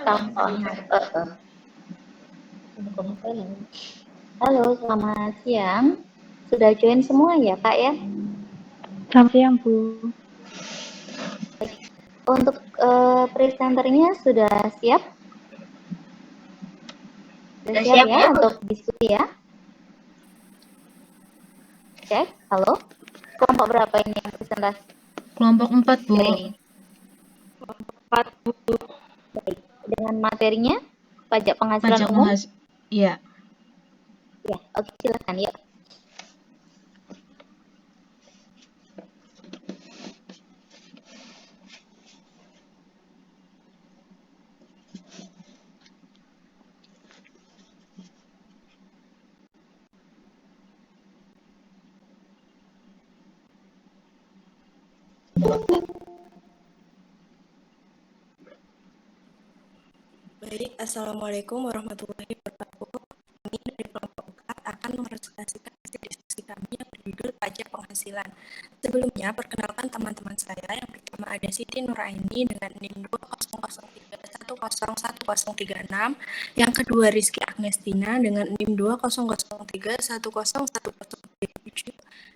Tambah. Halo, selamat siang. Sudah join semua ya, Kak ya? Selamat siang, Bu. Untuk presenternya sudah siap? Sudah siap ya untuk diskusi ya? Cek, halo. Kelompok berapa ini yang presentasi? Kelompok 4, Bu. Ini. Kelompok 4, Bu. Baik. Dengan materinya pajak penghasilan umum? Iya. Ya, oke, silakan ya. Baik, Assalamualaikum warahmatullahi wabarakatuh. Kami dari kelompok 4 akan mepresentasikan hasil diskusi kami yang berjudul pajak penghasilan. Sebelumnya, perkenalkan teman-teman saya. Yang pertama ada Siti Nuraini dengan NIM 20031011036. Yang kedua Rizky Agnestina dengan NIM 20031011037.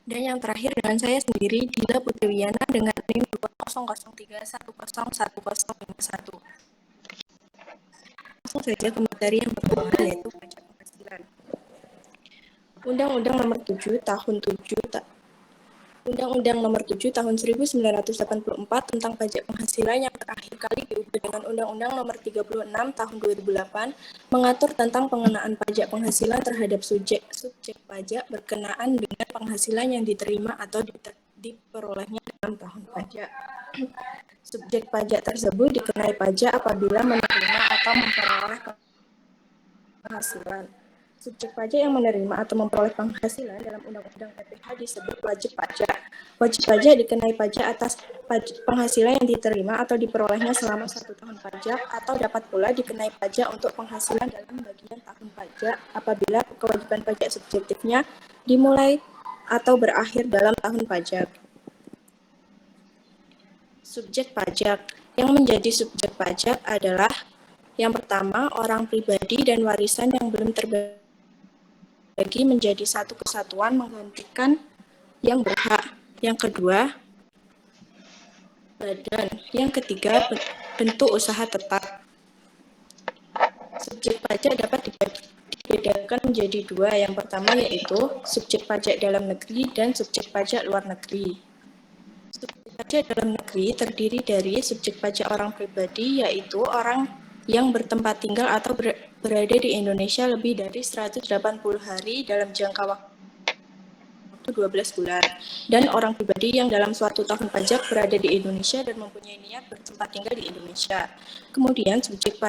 Dan yang terakhir dengan saya sendiri, Dila Putri-Wiyana dengan NIM 20031101051. Langsung saja ke materi yang pertama, yaitu pajak penghasilan. Undang-Undang Nomor 7 Tahun 1984 tentang pajak penghasilan yang terakhir kali diubah dengan Undang-Undang Nomor 36 Tahun 2008 mengatur tentang pengenaan pajak penghasilan terhadap subjek pajak berkenaan dengan penghasilan yang diterima atau diperolehnya dalam tahun pajak. Subjek pajak tersebut dikenai pajak apabila menerima atau memperoleh penghasilan. Subjek pajak yang menerima atau memperoleh penghasilan dalam Undang-Undang PPh disebut wajib pajak. Wajib pajak dikenai pajak atas penghasilan yang diterima atau diperolehnya selama 1 tahun pajak, atau dapat pula dikenai pajak untuk penghasilan dalam bagian tahun pajak apabila kewajiban pajak subjektifnya dimulai atau berakhir dalam tahun pajak. Subjek pajak. Yang menjadi subjek pajak adalah yang pertama, orang pribadi dan warisan yang belum terbagi menjadi satu kesatuan menggantikan yang berhak. Yang kedua, badan. Yang ketiga, bentuk usaha tetap. Subjek pajak dapat dibedakan menjadi dua. Yang pertama yaitu subjek pajak dalam negeri dan subjek pajak luar negeri. Subjek pajak dalam negeri terdiri dari subjek pajak orang pribadi, yaitu orang yang bertempat tinggal atau berada di Indonesia lebih dari 180 hari dalam jangka waktu 12 bulan, dan orang pribadi yang dalam suatu tahun pajak berada di Indonesia dan mempunyai niat bertempat tinggal di Indonesia. Kemudian subjek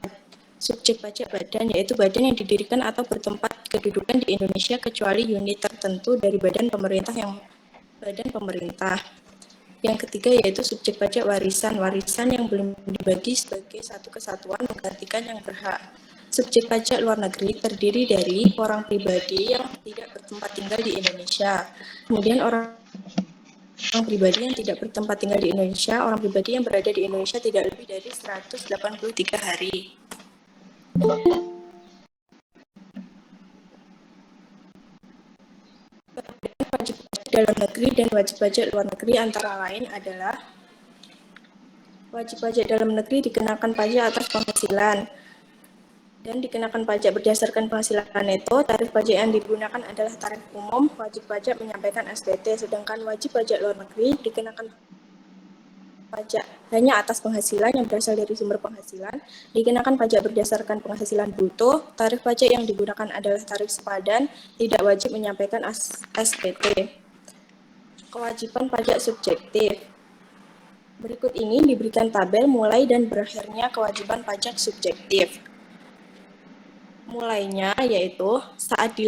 pajak badan, yaitu badan yang didirikan atau bertempat kedudukan di Indonesia kecuali unit tertentu dari badan pemerintah. Yang ketiga yaitu subjek pajak warisan yang belum dibagi sebagai satu kesatuan menggantikan yang berhak. Subjek pajak luar negeri terdiri dari orang pribadi yang tidak bertempat tinggal di Indonesia. Kemudian orang pribadi yang tidak bertempat tinggal di Indonesia, orang pribadi yang berada di Indonesia tidak lebih dari 183 hari. Wajib pajak dalam negeri dan wajib pajak luar negeri antara lain adalah: wajib pajak dalam negeri dikenakan pajak atas penghasilan dan dikenakan pajak berdasarkan penghasilan neto. Tarif pajak yang digunakan adalah tarif umum. Wajib pajak menyampaikan SPT, sedangkan wajib pajak luar negeri dikenakan pajak hanya atas penghasilan yang berasal dari sumber penghasilan, dikenakan pajak berdasarkan penghasilan bruto. Tarif pajak yang digunakan adalah tarif sepadan, tidak wajib menyampaikan SPT. Kewajiban pajak subjektif. Berikut ini diberikan tabel mulai dan berakhirnya kewajiban pajak subjektif. Mulainya yaitu saat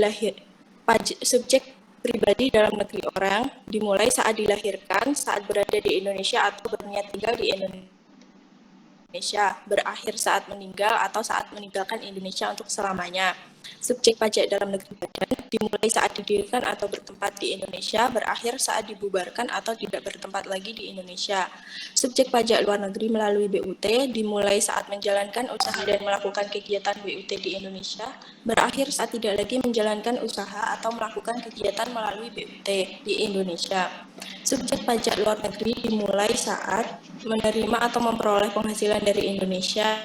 subjek pribadi dalam negeri orang dimulai saat dilahirkan, saat berada di Indonesia atau berniat tinggal di Indonesia, berakhir saat meninggal atau saat meninggalkan Indonesia untuk selamanya. Subjek pajak dalam negeri badan dimulai saat didirikan atau bertempat di Indonesia, berakhir saat dibubarkan atau tidak bertempat lagi di Indonesia. Subjek pajak luar negeri melalui BUT dimulai saat menjalankan usaha dan melakukan kegiatan BUT di Indonesia, berakhir saat tidak lagi menjalankan usaha atau melakukan kegiatan melalui BUT di Indonesia. Subjek pajak luar negeri dimulai saat menerima atau memperoleh penghasilan dari Indonesia,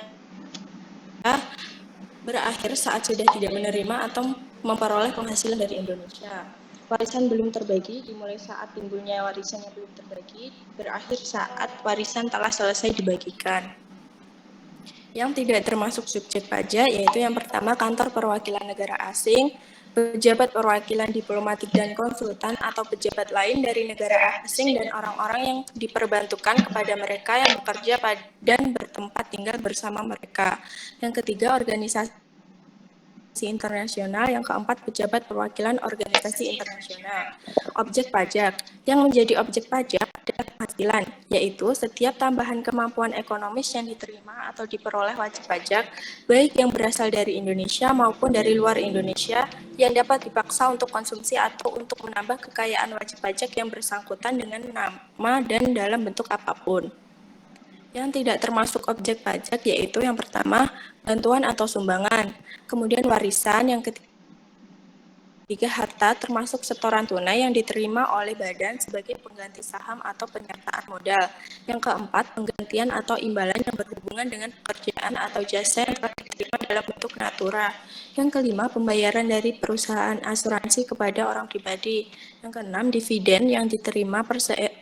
berakhir saat sudah tidak menerima atau memperoleh penghasilan dari Indonesia. Warisan belum terbagi dimulai saat timbulnya warisan yang belum terbagi, berakhir saat warisan telah selesai dibagikan. Yang tidak termasuk subjek pajak yaitu yang pertama kantor perwakilan negara asing, pejabat perwakilan diplomatik dan konsultan atau pejabat lain dari negara asing dan orang-orang yang diperbantukan kepada mereka yang bekerja dan bertempat tinggal bersama mereka. Yang ketiga organisasi internasional, yang keempat pejabat perwakilan organisasi internasional. Objek pajak. Yang menjadi objek pajak adalah penghasilan, yaitu setiap tambahan kemampuan ekonomis yang diterima atau diperoleh wajib pajak, baik yang berasal dari Indonesia maupun dari luar Indonesia, yang dapat dipaksa untuk konsumsi atau untuk menambah kekayaan wajib pajak yang bersangkutan dengan nama dan dalam bentuk apapun. Yang tidak termasuk objek pajak yaitu yang pertama, bantuan atau sumbangan, kemudian warisan, yang ketiga harta termasuk setoran tunai yang diterima oleh badan sebagai pengganti saham atau penyertaan modal, yang keempat penggantian atau imbalan yang berhubungan dengan pekerjaan atau jasa yang telah diterima dalam bentuk natura, yang kelima pembayaran dari perusahaan asuransi kepada orang pribadi, yang keenam dividen yang diterima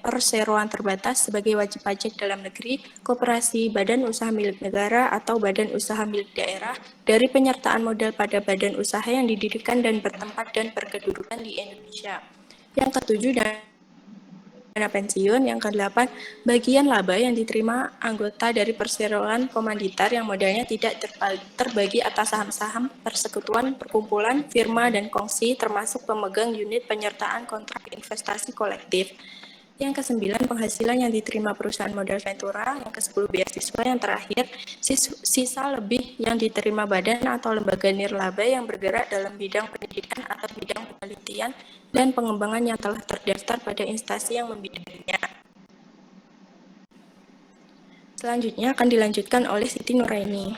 perseroan terbatas sebagai wajib pajak dalam negeri, koperasi, badan usaha milik negara atau badan usaha milik daerah dari penyertaan modal pada badan usaha yang didirikan dan bertempat dan berkedudukan di Indonesia. Yang ketujuh dana pensiun, yang kedelapan bagian laba yang diterima anggota dari perseroan komanditer yang modalnya tidak terbagi atas saham-saham, persekutuan, perkumpulan, firma, dan kongsi termasuk pemegang unit penyertaan kontrak investasi kolektif. Yang kesembilan penghasilan yang diterima perusahaan modal ventura, yang ke-10 beasiswa, yang terakhir sisa lebih yang diterima badan atau lembaga nirlaba yang bergerak dalam bidang pendidikan atau bidang penelitian dan pengembangan yang telah terdaftar pada instansi yang membidanginya. Selanjutnya akan dilanjutkan oleh Siti Nuraini.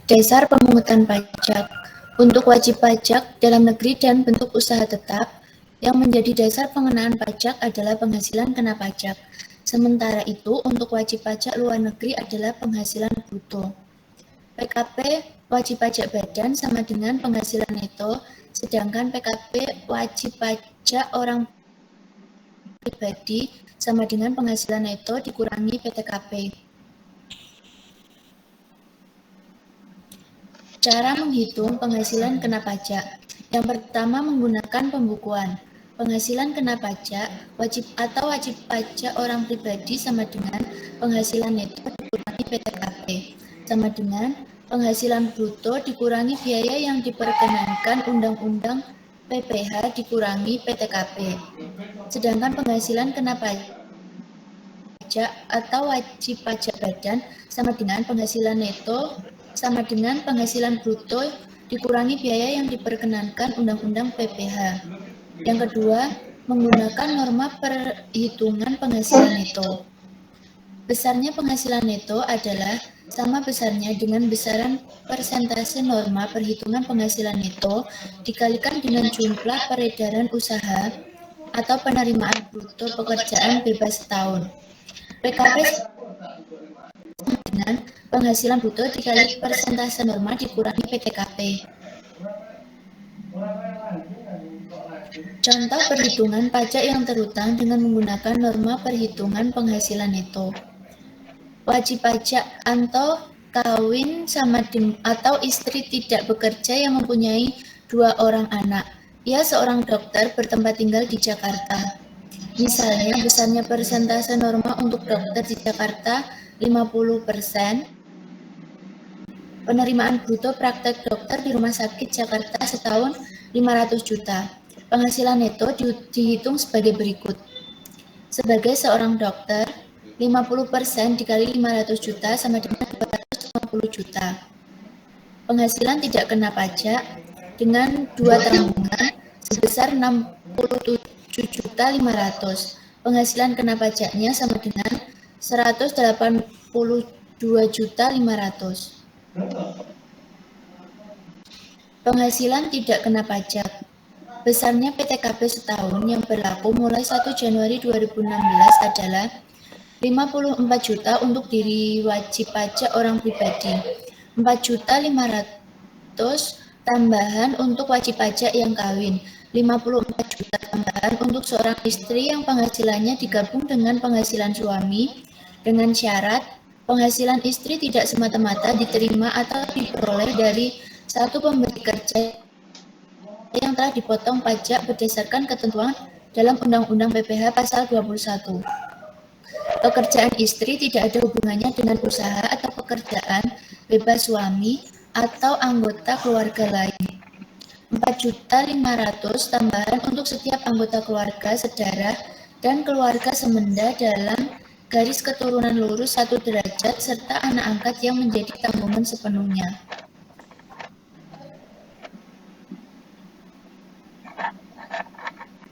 Dasar pemungutan pajak. Untuk wajib pajak dalam negeri dan bentuk usaha tetap, yang menjadi dasar pengenaan pajak adalah penghasilan kena pajak. Sementara itu, untuk wajib pajak luar negeri adalah penghasilan bruto. PKP wajib pajak badan sama dengan penghasilan neto, sedangkan PKP wajib pajak orang pribadi sama dengan penghasilan neto dikurangi PTKP. Cara menghitung penghasilan kena pajak. Yang pertama menggunakan pembukuan. Penghasilan kena pajak wajib pajak orang pribadi sama dengan penghasilan neto dikurangi PTKP sama dengan penghasilan bruto dikurangi biaya yang diperkenankan Undang-Undang PPh dikurangi PTKP. Sedangkan penghasilan kena pajak atau wajib pajak badan sama dengan penghasilan neto sama dengan penghasilan bruto dikurangi biaya yang diperkenankan Undang-Undang PPh. Yang kedua, menggunakan norma perhitungan penghasilan neto. Besarnya penghasilan neto adalah sama besarnya dengan besaran persentase norma perhitungan penghasilan neto dikalikan dengan jumlah peredaran usaha atau penerimaan bruto pekerjaan bebas setahun. PKP dengan penghasilan bruto dikali persentase norma dikurangi PTKP. Contoh perhitungan pajak yang terutang dengan menggunakan norma perhitungan penghasilan neto. Wajib pajak atau kawin sama atau istri tidak bekerja yang mempunyai 2 orang anak. Ia seorang dokter bertempat tinggal di Jakarta. Misalnya besarnya persentase norma untuk dokter di Jakarta 50%. Penerimaan bruto praktek dokter di rumah sakit Jakarta setahun 500 juta. Penghasilan neto dihitung sebagai berikut. Sebagai seorang dokter, 50% dikali 500 juta sama dengan 250 juta. Penghasilan tidak kena pajak dengan 2 tanggungan sebesar 67.500.000. Penghasilan kena pajaknya sama dengan 182.500.000. Penghasilan tidak kena pajak. Besarnya PTKP setahun yang berlaku mulai 1 Januari 2016 adalah 54 juta untuk diri wajib pajak orang pribadi, 4.500.000 tambahan untuk wajib pajak yang kawin, 54 juta tambahan untuk seorang istri yang penghasilannya digabung dengan penghasilan suami, dengan syarat penghasilan istri tidak semata-mata diterima atau diperoleh dari satu pemberi kerja yang telah dipotong pajak berdasarkan ketentuan dalam Undang-Undang PPh Pasal 21. Pekerjaan istri tidak ada hubungannya dengan usaha atau pekerjaan bebas suami atau anggota keluarga lain. 4.500.000 tambahan untuk setiap anggota keluarga sedara dan keluarga semenda dalam garis keturunan lurus 1 derajat serta anak angkat yang menjadi tanggungan sepenuhnya.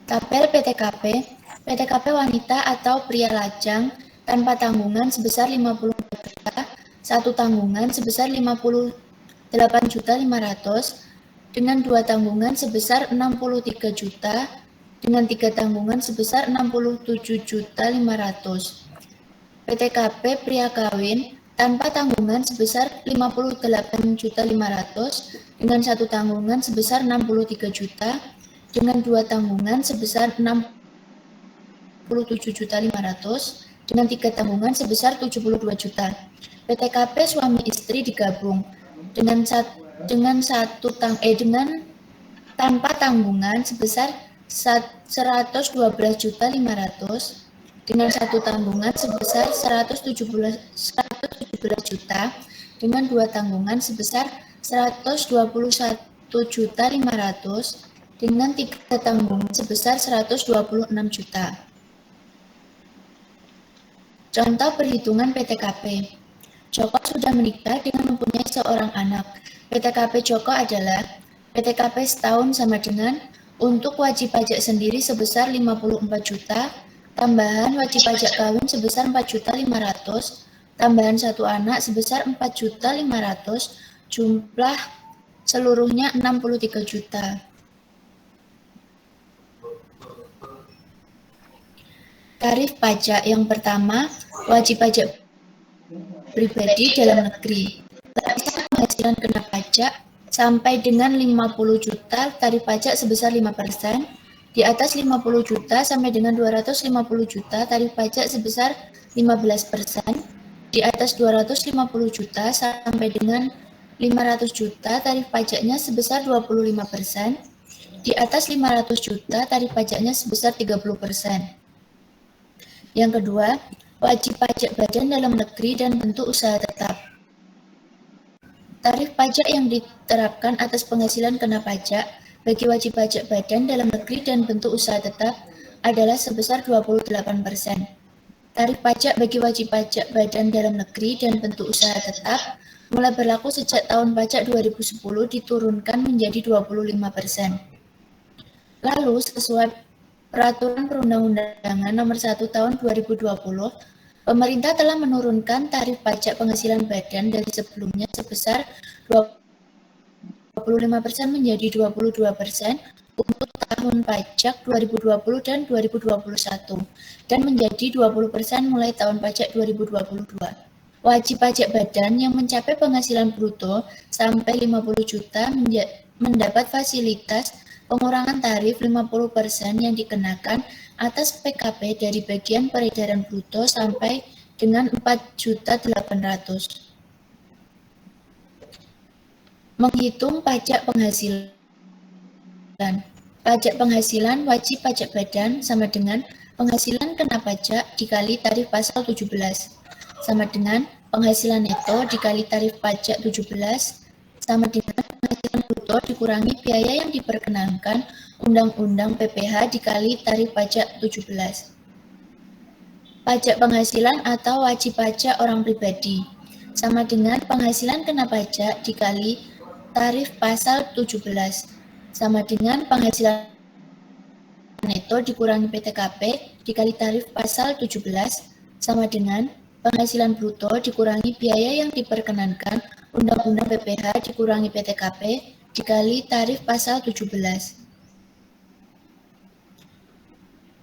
Tabel PTKP, PTKP wanita atau pria lajang tanpa tanggungan sebesar 54 juta, satu tanggungan sebesar 58.500.000, dengan 2 tanggungan sebesar 63 juta, dengan 3 tanggungan sebesar 67.500.000. PTKP pria kawin tanpa tanggungan sebesar 58.500.000, dengan 1 tanggungan sebesar 63 juta, dengan 2 tanggungan sebesar 67.500.000, dengan 3 tanggungan sebesar 72 juta. PTKP suami istri digabung dengan tanpa tanggungan sebesar 112.500.000, dengan 1 tanggungan sebesar 117 juta, dengan 2 tanggungan sebesar 121.500.000, dengan 3 tanggungan sebesar 126 juta. Contoh perhitungan PTKP. Joko sudah menikah dengan mempunyai seorang anak. PTKP Joko adalah PTKP setahun sama dengan untuk wajib pajak sendiri sebesar 54 juta, tambahan wajib pajak kawin sebesar 4.500.000, tambahan 1 anak sebesar 4.500.000, jumlah seluruhnya 63 juta. Tarif pajak yang pertama, wajib pajak pribadi dalam negeri. Lapisan penghasilan kena pajak sampai dengan 50 juta, tarif pajak sebesar 5%. Di atas 50 juta sampai dengan 250 juta, tarif pajak sebesar 15%. Di atas 250 juta sampai dengan 500 juta, tarif pajaknya sebesar 25%. Di atas 500 juta, tarif pajaknya sebesar 30%. Yang kedua, wajib pajak badan dalam negeri dan bentuk usaha tetap. Tarif pajak yang diterapkan atas penghasilan kena pajak bagi wajib pajak badan dalam negeri dan bentuk usaha tetap adalah sebesar 28%. Tarif pajak bagi wajib pajak badan dalam negeri dan bentuk usaha tetap mulai berlaku sejak tahun pajak 2010 diturunkan menjadi 25%. Lalu, sesuai Peraturan Perundang-undangan Nomor 1 Tahun 2020, pemerintah telah menurunkan tarif pajak penghasilan badan dari sebelumnya sebesar 25% menjadi 22% untuk tahun pajak 2020 dan 2021 dan menjadi 20% mulai tahun pajak 2022. Wajib pajak badan yang mencapai penghasilan bruto sampai 50 juta mendapat fasilitas pengurangan tarif 50% yang dikenakan atas PKP dari bagian peredaran bruto sampai dengan 4.800.000. Menghitung pajak penghasilan. Pajak penghasilan wajib pajak badan sama dengan penghasilan kena pajak dikali tarif pasal 17 sama dengan penghasilan neto dikali tarif pajak 17 sama dengan penghasilan bruto dikurangi biaya yang diperkenankan Undang-Undang PPh dikali tarif pajak 17. Pajak penghasilan atau wajib pajak orang pribadi sama dengan penghasilan kena pajak dikali tarif pasal 17 sama dengan penghasilan neto dikurangi PTKP dikali tarif pasal 17 sama dengan penghasilan bruto dikurangi biaya yang diperkenankan Undang-Undang PPh dikurangi PTKP dikali tarif pasal 17.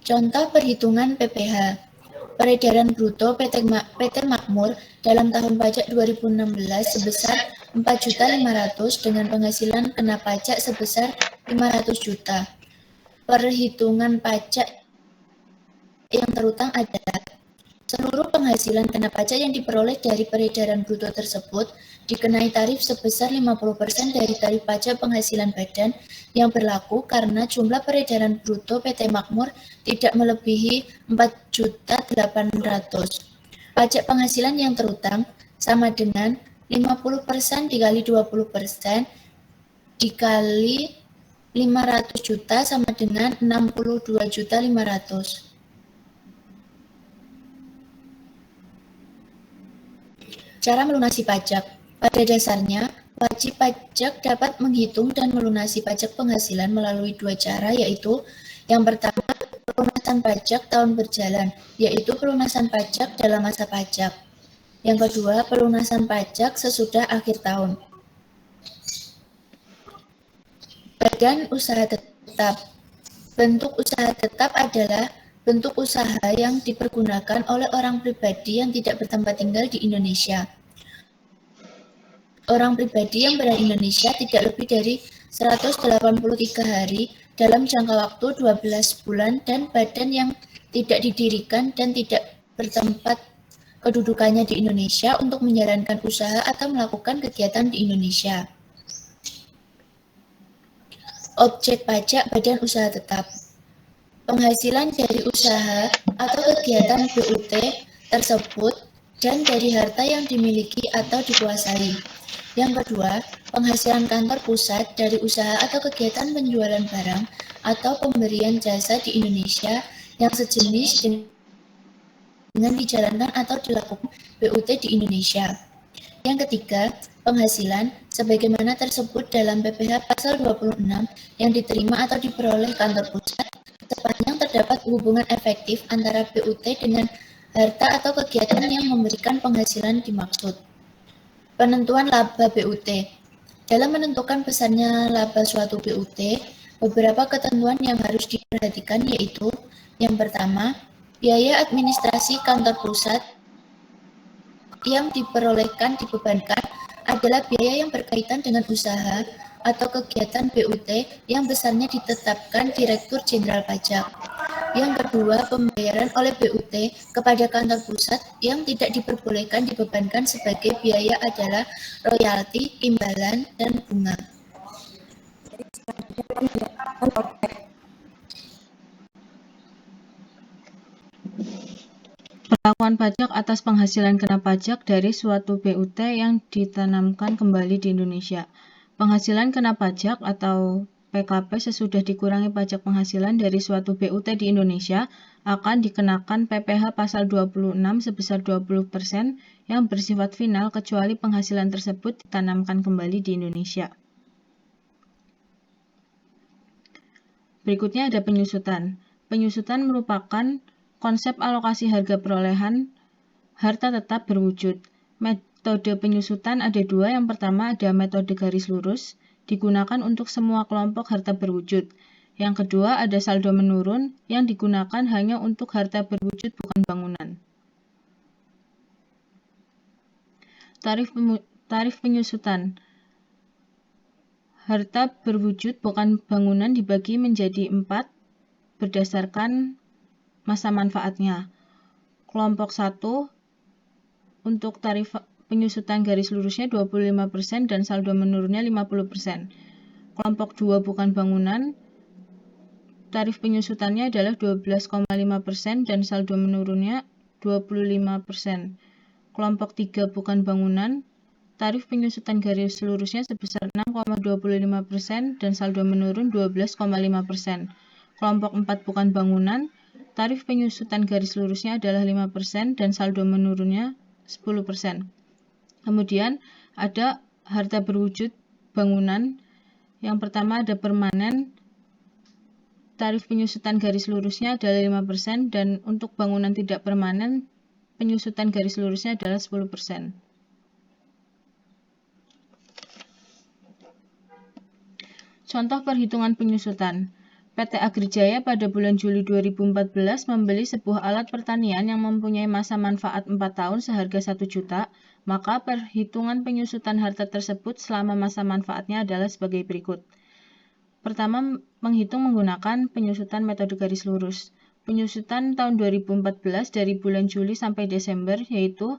Contoh perhitungan PPh. Peredaran bruto PT Makmur dalam tahun pajak 2016 sebesar 4.500.000 dengan penghasilan kena pajak sebesar 500 juta. Perhitungan pajak yang terutang adalah seluruh penghasilan kena pajak yang diperoleh dari peredaran bruto tersebut dikenai tarif sebesar 50% dari tarif pajak penghasilan badan yang berlaku karena jumlah peredaran bruto PT Makmur tidak melebihi 4.800.000. Pajak penghasilan yang terutang sama dengan 50% dikali 20% dikali 500 juta sama dengan 62.500.000. Cara melunasi pajak. Pada dasarnya, wajib pajak dapat menghitung dan melunasi pajak penghasilan melalui dua cara, yaitu yang pertama, pelunasan pajak tahun berjalan, yaitu pelunasan pajak dalam masa pajak. Yang kedua, pelunasan pajak sesudah akhir tahun. Badan usaha tetap. Bentuk usaha tetap adalah bentuk usaha yang dipergunakan oleh orang pribadi yang tidak bertempat tinggal di Indonesia. Orang pribadi yang berada di Indonesia tidak lebih dari 183 hari dalam jangka waktu 12 bulan dan badan yang tidak didirikan dan tidak bertempat kedudukannya di Indonesia untuk menjalankan usaha atau melakukan kegiatan di Indonesia. Objek pajak badan usaha tetap. Penghasilan dari usaha atau kegiatan BUT tersebut dan dari harta yang dimiliki atau dikuasai. Yang kedua, penghasilan kantor pusat dari usaha atau kegiatan penjualan barang atau pemberian jasa di Indonesia yang sejenis dengan dijalankan atau dilakukan BUT di Indonesia. Yang ketiga, penghasilan sebagaimana tersebut dalam PPh pasal 26 yang diterima atau diperoleh kantor pusat sepanjang terdapat hubungan efektif antara BUT dengan harta atau kegiatan yang memberikan penghasilan dimaksud. Penentuan laba BUT. Dalam menentukan besarnya laba suatu BUT, beberapa ketentuan yang harus diperhatikan yaitu yang pertama, biaya administrasi kantor pusat yang dibebankan adalah biaya yang berkaitan dengan usaha atau kegiatan BUT yang besarnya ditetapkan Direktur Jenderal Pajak. Yang kedua, pembayaran oleh BUT kepada kantor pusat yang tidak diperbolehkan dibebankan sebagai biaya adalah royalti, imbalan, dan bunga. Perlakuan pajak atas penghasilan kena pajak dari suatu BUT yang ditanamkan kembali di Indonesia. Penghasilan kena pajak atau PKP sesudah dikurangi pajak penghasilan dari suatu BUT di Indonesia akan dikenakan PPh pasal 26 sebesar 20% yang bersifat final kecuali penghasilan tersebut ditanamkan kembali di Indonesia. Berikutnya ada penyusutan. Penyusutan merupakan konsep alokasi harga perolehan harta tetap berwujud. Metode penyusutan ada dua. Yang pertama ada metode garis lurus, digunakan untuk semua kelompok harta berwujud. Yang kedua ada saldo menurun, yang digunakan hanya untuk harta berwujud bukan bangunan. Tarif penyusutan. Harta berwujud bukan bangunan dibagi menjadi 4 berdasarkan masa manfaatnya. Kelompok 1 untuk tarif penyusutan garis lurusnya 25% dan saldo menurunnya 50%. Kelompok 2 bukan bangunan, tarif penyusutannya adalah 12,5% dan saldo menurunnya 25%. Kelompok 3 bukan bangunan, tarif penyusutan garis lurusnya sebesar 6,25% dan saldo menurun 12,5%. Kelompok 4 bukan bangunan, tarif penyusutan garis lurusnya adalah 5% dan saldo menurunnya 10%. Kemudian ada harta berwujud bangunan. Yang pertama ada permanen, tarif penyusutan garis lurusnya adalah 5% dan untuk bangunan tidak permanen, penyusutan garis lurusnya adalah 10%. Contoh perhitungan penyusutan. PT Agrijaya pada bulan Juli 2014 membeli sebuah alat pertanian yang mempunyai masa manfaat 4 tahun seharga 1 juta, maka perhitungan penyusutan harta tersebut selama masa manfaatnya adalah sebagai berikut. Pertama, menghitung menggunakan penyusutan metode garis lurus. Penyusutan tahun 2014 dari bulan Juli sampai Desember yaitu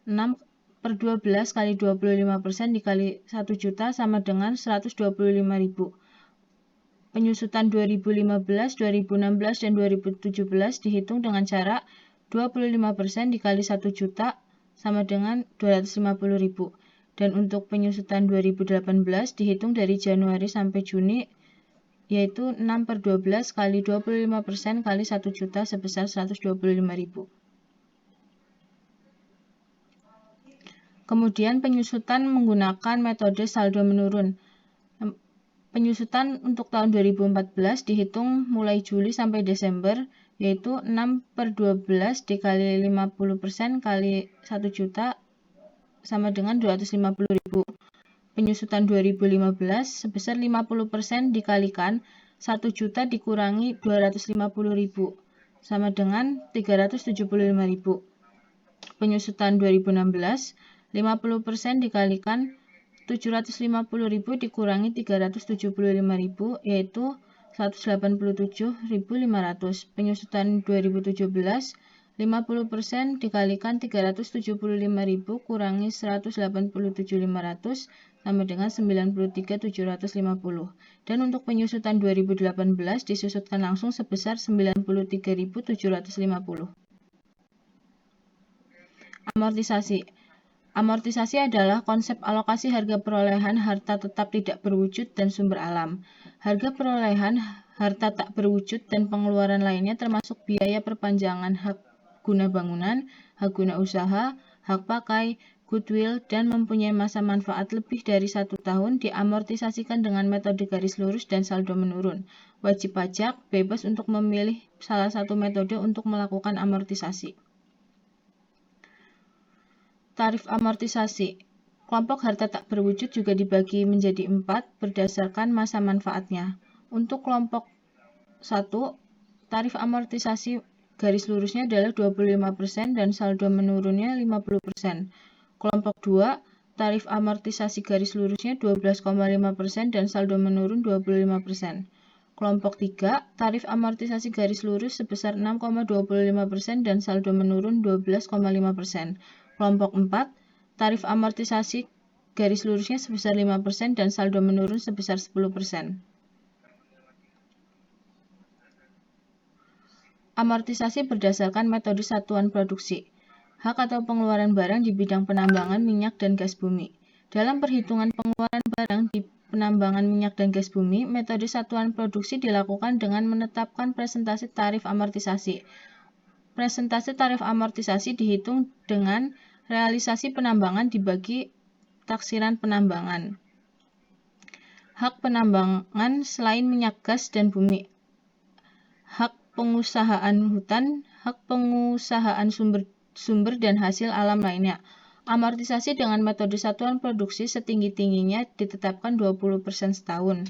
6/12 kali 25% dikali 1 juta sama dengan 125.000. Penyusutan 2015, 2016, dan 2017 dihitung dengan cara 25% dikali 1 juta sama dengan 250.000. Dan untuk penyusutan 2018 dihitung dari Januari sampai Juni yaitu 6/12 kali 25% kali 1 juta sebesar 125.000. Kemudian penyusutan menggunakan metode saldo menurun. Penyusutan untuk tahun 2014 dihitung mulai Juli sampai Desember yaitu 6/12 dikali 50% kali 1 juta sama dengan 250.000. Penyusutan 2015 sebesar 50% dikalikan 1 juta dikurangi 250.000 sama dengan 375.000. Penyusutan 2016 50% dikalikan 750.000 dikurangi 375.000 yaitu 187.500. Penyusutan 2017 50% dikalikan 375.000 kurangi 187.500 sama dengan 93.750. Dan untuk penyusutan 2018 disusutkan langsung sebesar 93.750. Amortisasi. Amortisasi adalah konsep alokasi harga perolehan harta tetap tidak berwujud dan sumber alam. Harga perolehan harta tak berwujud dan pengeluaran lainnya termasuk biaya perpanjangan hak guna bangunan, hak guna usaha, hak pakai, goodwill, dan mempunyai masa manfaat lebih dari 1 tahun diamortisasikan dengan metode garis lurus dan saldo menurun. Wajib pajak bebas untuk memilih salah satu metode untuk melakukan amortisasi. Tarif amortisasi. Kelompok harta tak berwujud juga dibagi menjadi 4 berdasarkan masa manfaatnya. Untuk kelompok 1, tarif amortisasi garis lurusnya adalah 25% dan saldo menurunnya 50%. Kelompok 2, tarif amortisasi garis lurusnya 12,5% dan saldo menurun 25%. Kelompok 3, tarif amortisasi garis lurus sebesar 6,25% dan saldo menurun 12,5%. Kelompok 4, tarif amortisasi garis lurusnya sebesar 5% dan saldo menurun sebesar 10%. Amortisasi berdasarkan metode satuan produksi. Hak atau pengeluaran barang di bidang penambangan minyak dan gas bumi. Dalam perhitungan pengeluaran barang di penambangan minyak dan gas bumi, metode satuan produksi dilakukan dengan menetapkan presentasi tarif amortisasi. Presentasi tarif amortisasi dihitung dengan realisasi penambangan dibagi taksiran penambangan. Hak penambangan selain minyak, gas, dan bumi. Hak pengusahaan hutan, hak pengusahaan sumber dan hasil alam lainnya. Amortisasi dengan metode satuan produksi setinggi-tingginya ditetapkan 20% setahun.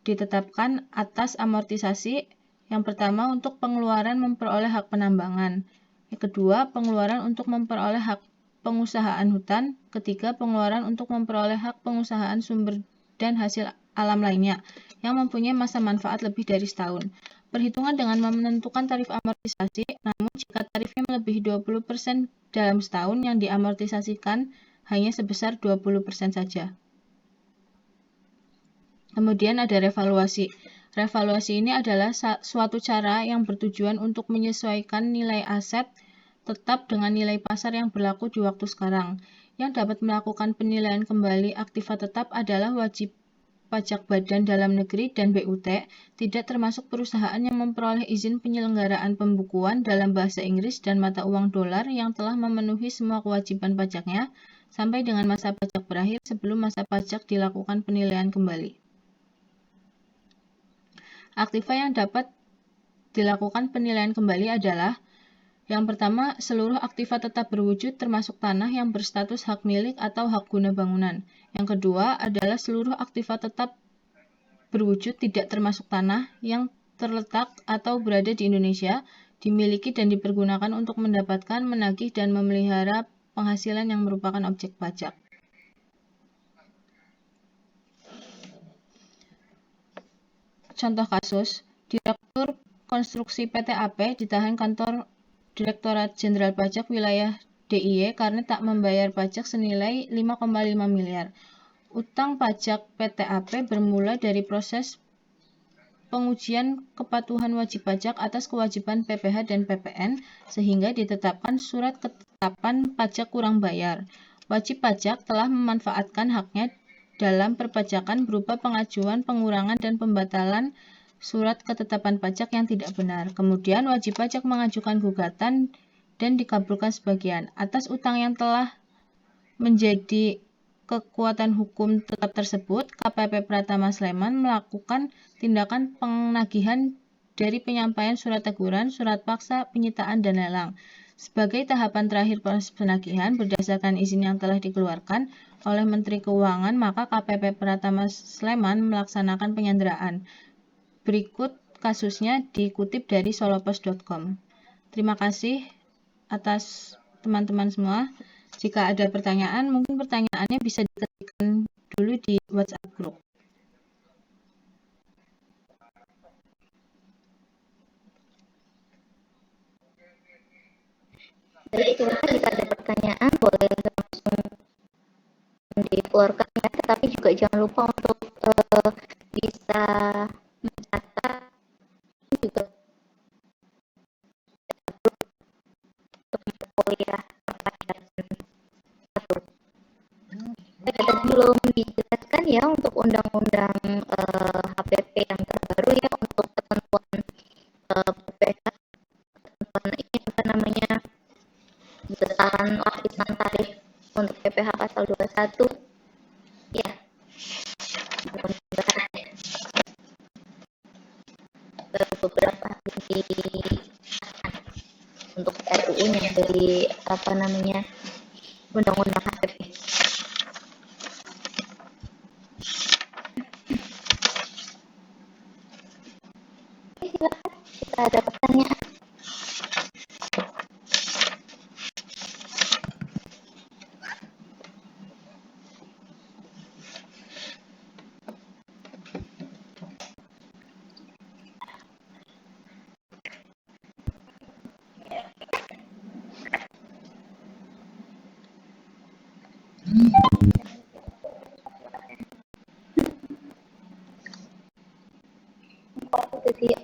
Ditetapkan atas amortisasi yang pertama untuk pengeluaran memperoleh hak penambangan. Yang kedua, pengeluaran untuk memperoleh hak pengusahaan hutan. Ketiga, pengeluaran untuk memperoleh hak pengusahaan sumber dan hasil alam lainnya yang mempunyai masa manfaat lebih dari setahun. Perhitungan dengan menentukan tarif amortisasi, namun jika tarifnya melebihi 20% dalam setahun yang diamortisasikan hanya sebesar 20% saja. Kemudian ada revaluasi. Revaluasi ini adalah suatu cara yang bertujuan untuk menyesuaikan nilai aset tetap dengan nilai pasar yang berlaku di waktu sekarang. Yang dapat melakukan penilaian kembali aktiva tetap adalah wajib pajak Badan Dalam Negeri dan BUT tidak termasuk perusahaan yang memperoleh izin penyelenggaraan pembukuan dalam bahasa Inggris dan mata uang dolar yang telah memenuhi semua kewajiban pajaknya sampai dengan masa pajak berakhir sebelum masa pajak dilakukan penilaian kembali. Aktiva yang dapat dilakukan penilaian kembali adalah: yang pertama, seluruh aktiva tetap berwujud termasuk tanah yang berstatus hak milik atau hak guna bangunan. Yang kedua adalah seluruh aktiva tetap berwujud tidak termasuk tanah yang terletak atau berada di Indonesia, dimiliki dan dipergunakan untuk mendapatkan, menagih, dan memelihara penghasilan yang merupakan objek pajak. Contoh kasus, Direktur Konstruksi PT AP ditahan kantor Direktorat Jenderal Pajak Wilayah DIY karena tak membayar pajak senilai 5,5 miliar. Utang pajak PT AP bermula dari proses pengujian kepatuhan wajib pajak atas kewajiban PPh dan PPN sehingga ditetapkan surat ketetapan pajak kurang bayar. Wajib pajak telah memanfaatkan haknya dalam perpajakan berupa pengajuan pengurangan dan pembatalan surat ketetapan pajak yang tidak benar. Kemudian wajib pajak mengajukan gugatan dan dikabulkan sebagian. Atas utang yang telah menjadi kekuatan hukum tetap tersebut, KPP Pratama Sleman melakukan tindakan penagihan dari penyampaian surat teguran, surat paksa, penyitaan, dan lelang. Sebagai tahapan terakhir proses penagihan, berdasarkan izin yang telah dikeluarkan oleh Menteri Keuangan, maka KPP Pratama Sleman melaksanakan penyanderaan. Berikut kasusnya dikutip dari solopos.com. Terima kasih atas teman-teman semua. Jika ada pertanyaan, mungkin pertanyaannya bisa diketikkan dulu di WhatsApp group. Baik, silakan jika ada pertanyaan boleh langsung dikeluarkan ya, tetapi juga jangan lupa untuk bisa mencatat juga kuliah pajak. Tadi belum dijelaskan ya untuk undang-undang HPP yang terbaru ya untuk ketentuan PPh, ketentuan ini apa namanya besaran lapisan tarif untuk PPh pasal 21 ya, belum dibahas ya. Beberapa disahkan untuk RUU-nya dari apa namanya undang-undang HPP. Oke, silakan jika ada pertanyaan. Jadi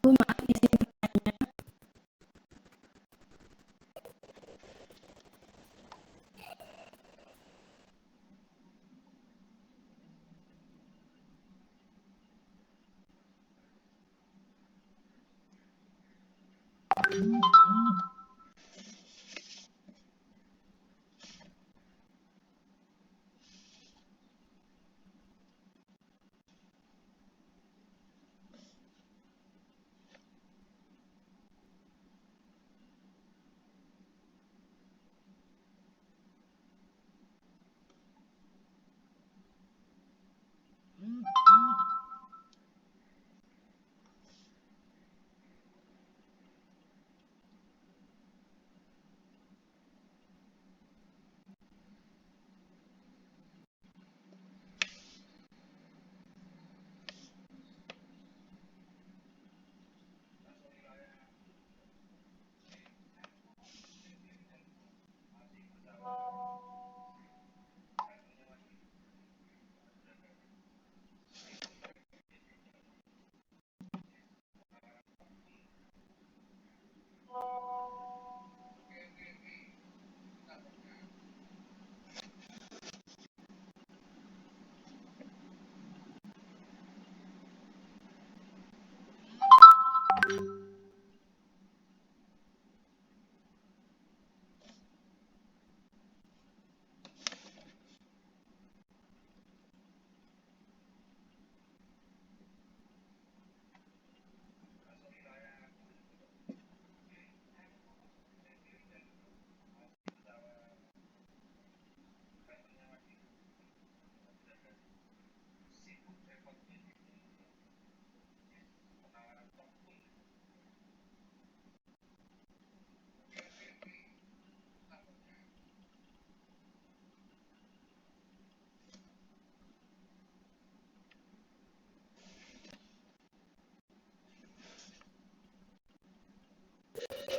Bu, maaf izin bertanya.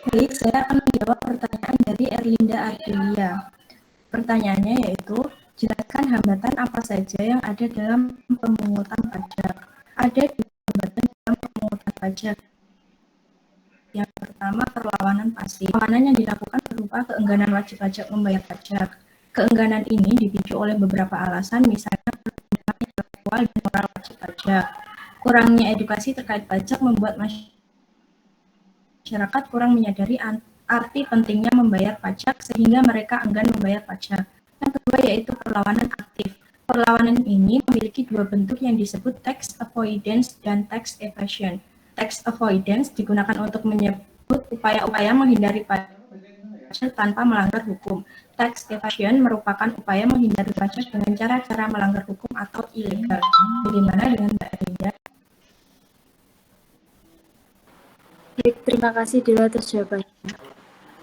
Baik, saya akan menjawab pertanyaan dari Erlinda Ardelia. Pertanyaannya yaitu, jelaskan hambatan apa saja yang ada dalam pemungutan pajak. Ada dua hambatan dalam pemungutan pajak. Yang pertama, perlawanan pasif. Perlawanan yang dilakukan berupa keengganan wajib pajak membayar pajak. Keengganan ini dipicu oleh beberapa alasan, misalnya pertimbangan intelektual dan moral wajib pajak. Kurangnya edukasi terkait pajak membuat masyarakat kurang menyadari arti pentingnya membayar pajak sehingga mereka enggan membayar pajak. Yang kedua yaitu perlawanan aktif. Perlawanan ini memiliki dua bentuk yang disebut tax avoidance dan tax evasion. Tax avoidance digunakan untuk menyebut upaya-upaya menghindari pajak tanpa melanggar hukum. Tax evasion merupakan upaya menghindari pajak dengan cara-cara melanggar hukum atau ilegal. Bagaimana dengan Mbak Rinda? Baik, terima kasih Dila atas jawabannya.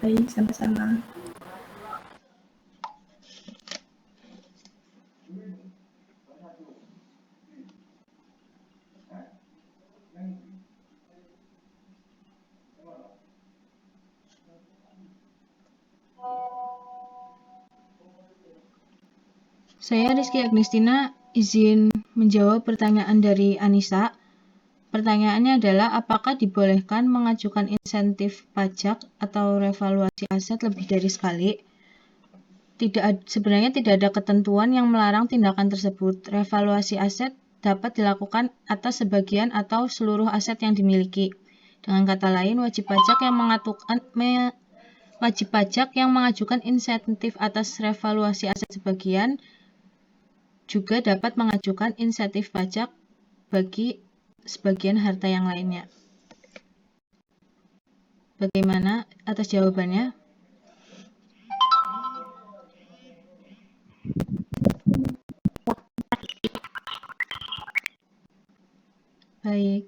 Baik, sama-sama. Saya Rizky Agnestina izin menjawab pertanyaan dari Anissa. Pertanyaannya adalah apakah dibolehkan mengajukan insentif pajak atau revaluasi aset lebih dari sekali? Sebenarnya tidak ada ketentuan yang melarang tindakan tersebut. Revaluasi aset dapat dilakukan atas sebagian atau seluruh aset yang dimiliki. Dengan kata lain, wajib pajak yang mengajukan insentif atas revaluasi aset sebagian juga dapat mengajukan insentif pajak bagi sebagian harta yang lainnya. Bagaimana atas jawabannya? Baik.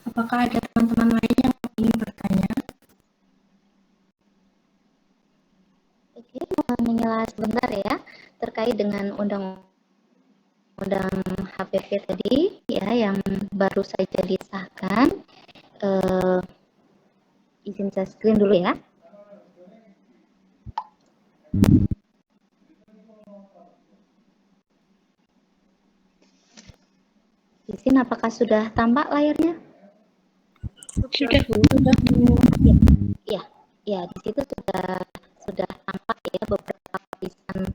Apakah ada teman-teman lain yang ingin bertanya? Oke, mohon menyela sebentar ya terkait dengan undang-undang HPP tadi ya yang baru saja disahkan. Izin saya screen dulu ya. Izin, apakah sudah tampak layarnya? Sudah. Ya, di situ sudah tampak ya beberapa lapisan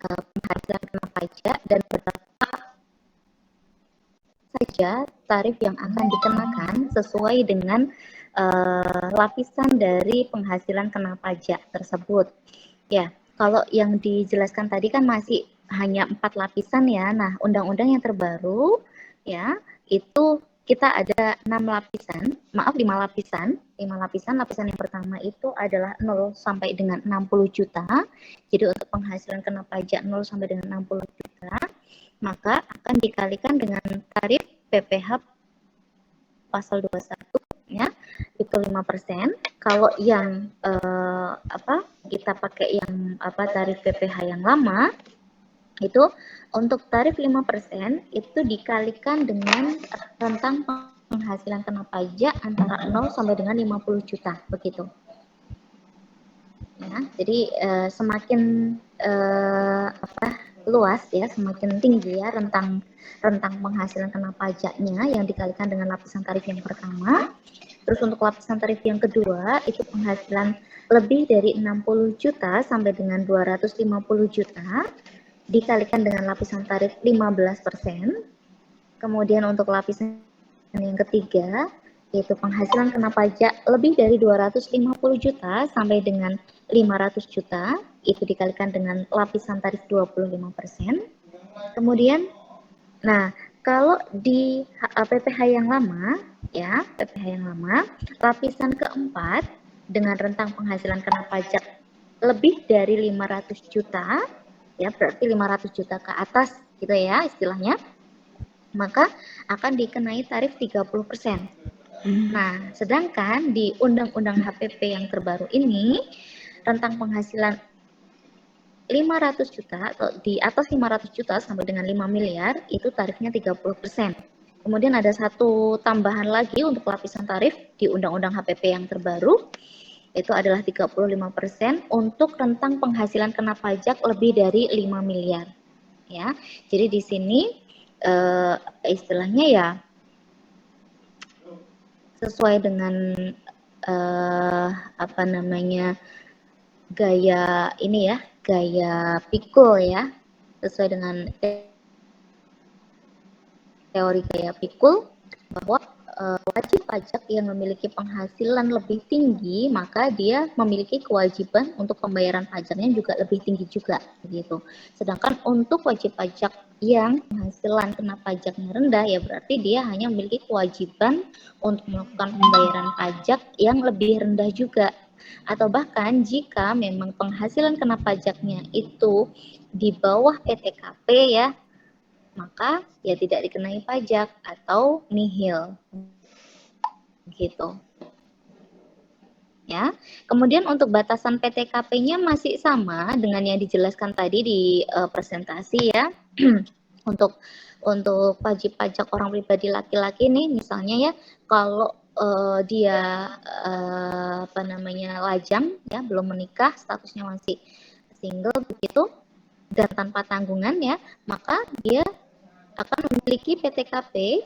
penghasilan kena pajak dan berapa saja tarif yang akan dikenakan sesuai dengan lapisan dari penghasilan kena pajak tersebut. Ya, kalau yang dijelaskan tadi kan masih hanya 4 lapisan ya. Nah, undang-undang yang terbaru ya itu kita ada 5 lapisan. Lapisan yang pertama itu adalah 0 sampai dengan 60 juta. Jadi untuk penghasilan kena pajak 0 sampai dengan 60 juta, maka akan dikalikan dengan tarif PPh pasal 21 ya, itu 5%. Kalau yang kita pakai yang tarif PPh yang lama itu untuk tarif 5% itu dikalikan dengan rentang penghasilan kena pajak antara 0 sampai dengan 50 juta begitu. Ya, jadi semakin luas ya, semakin tinggi ya rentang penghasilan kena pajaknya yang dikalikan dengan lapisan tarif yang pertama. Terus untuk lapisan tarif yang kedua itu penghasilan lebih dari 60 juta sampai dengan 250 juta dikalikan dengan lapisan tarif 15%. Kemudian untuk lapisan yang ketiga yaitu penghasilan kena pajak lebih dari 250 juta sampai dengan 500 juta itu dikalikan dengan lapisan tarif 25%. Kemudian kalau di PPh yang lama ya, lapisan keempat dengan rentang penghasilan kena pajak lebih dari 500 juta ya, berarti 500 juta ke atas gitu ya istilahnya, maka akan dikenai tarif 30%. Nah, sedangkan di Undang-Undang HPP yang terbaru ini rentang penghasilan 500 juta atau di atas 500 juta sampai dengan 5 miliar itu tarifnya 30%. Kemudian ada satu tambahan lagi untuk lapisan tarif di Undang-Undang HPP yang terbaru, itu adalah 35% untuk rentang penghasilan kena pajak lebih dari 5 miliar. Ya, jadi di sini istilahnya ya sesuai dengan apa namanya gaya ini ya, gaya pikul ya, sesuai dengan teori gaya pikul bahwa wajib pajak yang memiliki penghasilan lebih tinggi maka dia memiliki kewajiban untuk pembayaran pajaknya juga lebih tinggi juga begitu. Sedangkan untuk wajib pajak yang penghasilan kena pajaknya rendah ya berarti dia hanya memiliki kewajiban untuk melakukan pembayaran pajak yang lebih rendah juga. Atau bahkan jika memang penghasilan kena pajaknya itu di bawah PTKP ya, maka ya tidak dikenai pajak atau nihil gitu ya. Kemudian untuk batasan PTKP-nya masih sama dengan yang dijelaskan tadi di presentasi ya. untuk wajib pajak orang pribadi laki-laki nih misalnya ya, kalau dia apa namanya lajang ya, belum menikah, statusnya masih single begitu dan tanpa tanggungan ya, maka dia akan memiliki PTKP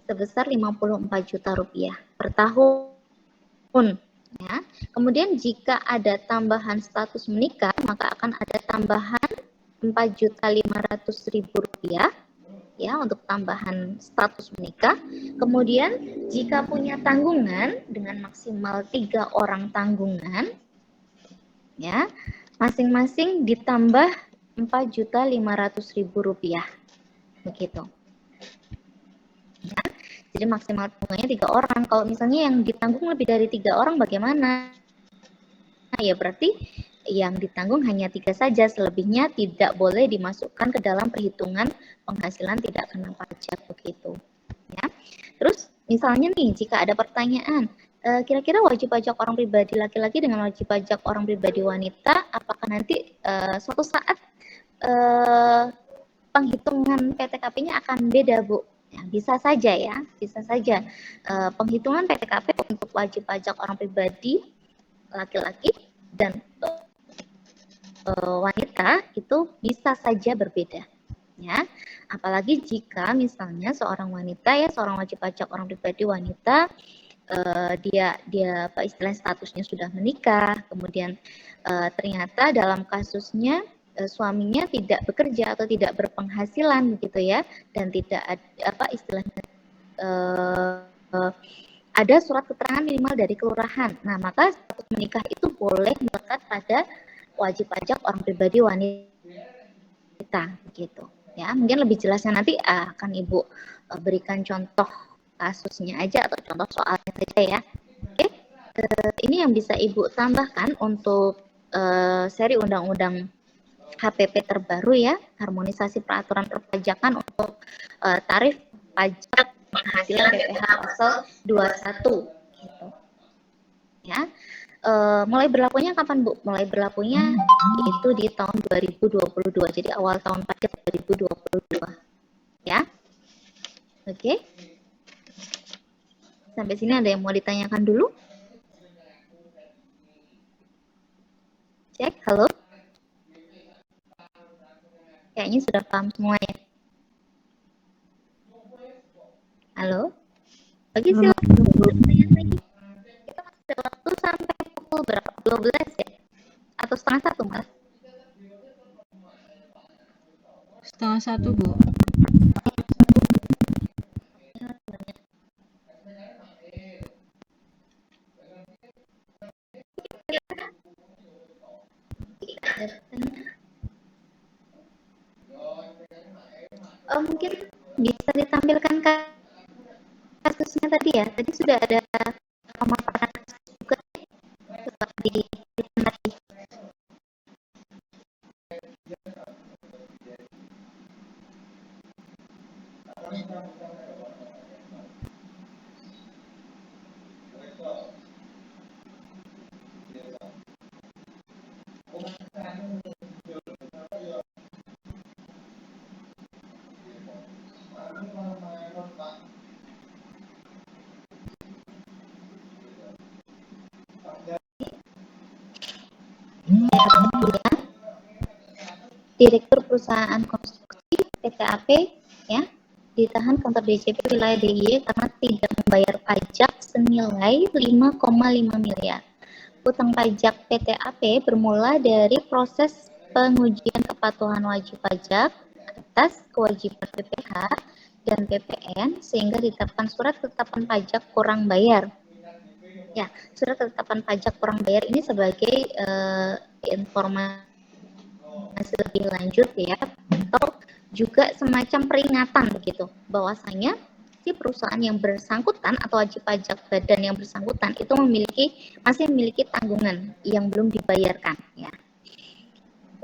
sebesar 54 juta rupiah per tahun ya. Kemudian jika ada tambahan status menikah maka akan ada tambahan 4.500.000 rupiah ya untuk tambahan status menikah. Kemudian jika punya tanggungan dengan maksimal 3 orang tanggungan ya, masing-masing ditambah 4.500.000 rupiah begitu ya. Jadi maksimal tanggungannya 3 orang. Kalau misalnya yang ditanggung lebih dari 3 orang bagaimana? Ya berarti yang ditanggung hanya 3 saja, selebihnya tidak boleh dimasukkan ke dalam perhitungan penghasilan tidak kena pajak begitu ya. Terus misalnya nih jika ada pertanyaan, kira-kira wajib pajak orang pribadi laki-laki dengan wajib pajak orang pribadi wanita apakah nanti suatu saat penghitungan PTKP-nya akan beda, Bu? Ya, bisa saja ya, bisa saja. Penghitungan PTKP untuk wajib pajak orang pribadi laki-laki dan wanita itu bisa saja berbeda. Ya, apalagi jika misalnya seorang wanita ya, seorang wajib pajak orang pribadi wanita dia apa istilah statusnya sudah menikah, kemudian ternyata dalam kasusnya suaminya tidak bekerja atau tidak berpenghasilan begitu ya, dan tidak ada apa istilahnya ada surat keterangan minimal dari kelurahan. Nah, maka status menikah itu boleh melekat pada wajib pajak orang pribadi wanita begitu ya. Mungkin lebih jelasnya nanti akan Ibu berikan contoh kasusnya aja atau contoh soalnya saja ya. Oke, ini yang bisa Ibu tambahkan untuk seri undang-undang HPP terbaru ya, harmonisasi peraturan perpajakan untuk tarif pajak penghasilan BPH pasal 21 gitu. Ya. Mulai berlakunya kapan, Bu? Mulai berlakunya itu di tahun 2022. Jadi awal tahun pajak 2022. Ya. Oke. Sampai sini ada yang mau ditanyakan dulu? Cek, halo. Kayaknya sudah paham semua ya. Halo. Oke, silakan bertanya lagi. Kita masih ada waktu sampai pukul berapa? 12 ya? Atau setengah 1 malah? 12:30, Bu. Mungkin bisa ditampilkan kasusnya tadi ya. Tadi sudah ada pemaparan kasus juga di tadi. Kemudian Direktur Perusahaan Konstruksi (PT-AP) ya ditahan kantor DJP wilayah DIY karena tidak membayar pajak senilai 5,5 miliar. Utang pajak PT-AP bermula dari proses pengujian kepatuhan wajib pajak atas kewajiban PPh dan PPN sehingga ditetapkan surat ketetapan pajak kurang bayar. Ya, surat ketetapan pajak kurang bayar ini sebagai informasi lebih lanjut ya, atau juga semacam peringatan begitu bahwasanya si perusahaan yang bersangkutan atau wajib pajak badan yang bersangkutan itu masih memiliki tanggungan yang belum dibayarkan ya.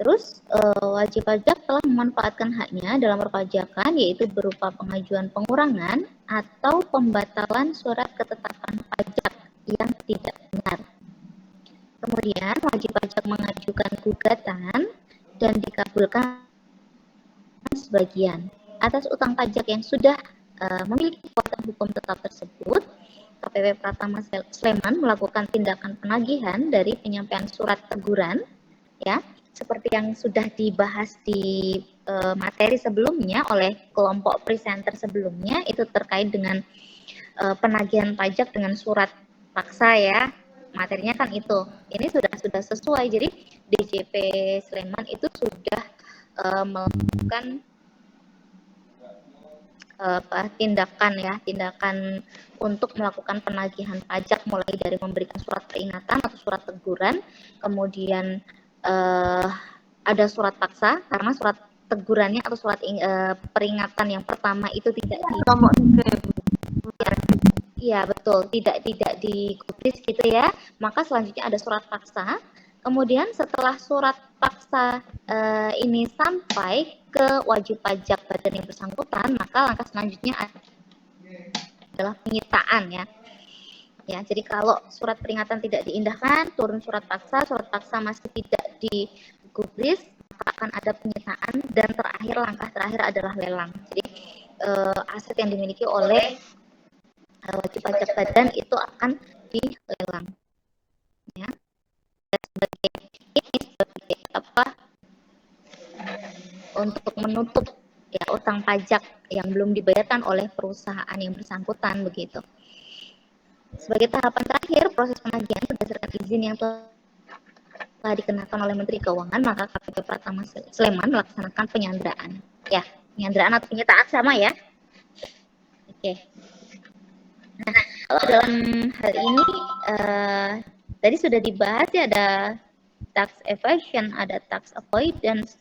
Terus wajib pajak telah memanfaatkan haknya dalam perpajakan yaitu berupa pengajuan pengurangan atau pembatalan surat ketetapan pajak yang tidak benar. Kemudian wajib pajak mengajukan gugatan dan dikabulkan sebagian. Atas utang pajak yang sudah memiliki kekuatan hukum tetap tersebut, KPP Pratama Sleman melakukan tindakan penagihan dari penyampaian surat teguran ya, seperti yang sudah dibahas di materi sebelumnya oleh kelompok presenter sebelumnya, itu terkait dengan penagihan pajak dengan surat paksa ya. Materinya kan itu. Ini sudah sesuai. Jadi DJP Sleman itu sudah melakukan tindakan untuk melakukan penagihan pajak mulai dari memberikan surat peringatan atau surat teguran, kemudian ada surat paksa karena surat tegurannya atau surat peringatan yang pertama itu tidak Iya betul, tidak digubris gitu ya. Maka selanjutnya ada surat paksa. Kemudian setelah surat paksa ini sampai ke wajib pajak badan yang bersangkutan, maka langkah selanjutnya adalah penyitaan ya. Ya, jadi kalau surat peringatan tidak diindahkan, turun surat paksa masih tidak digubris, maka akan ada penyitaan dan langkah terakhir adalah lelang. Jadi aset yang dimiliki oleh wajib pajak badan itu akan dilelang ya. Sebagai untuk menutup ya utang pajak yang belum dibayarkan oleh perusahaan yang bersangkutan begitu. Sebagai tahapan terakhir proses penagihan berdasarkan izin yang telah dikenakan oleh Menteri Keuangan, maka KPP Pratama Sleman melaksanakan penyanderaan ya, penyanderaan atau penyitaan sama ya. Oke. Nah, kalau dalam hal ini tadi sudah dibahas ya, ada tax evasion, ada tax avoidance,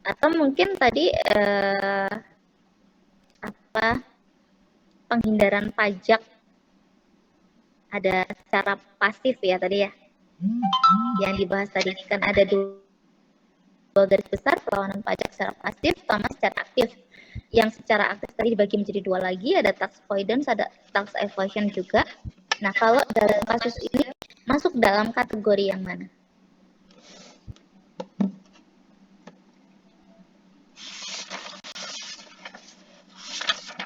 atau mungkin tadi penghindaran pajak ada secara pasif ya tadi ya. Yang dibahas tadi kan ada dua garis besar, perlawanan pajak secara pasif sama secara aktif. Yang secara aktif tadi dibagi menjadi dua lagi, ada tax avoidance, ada tax evasion juga. Nah, kalau dalam kasus ini masuk dalam kategori yang mana?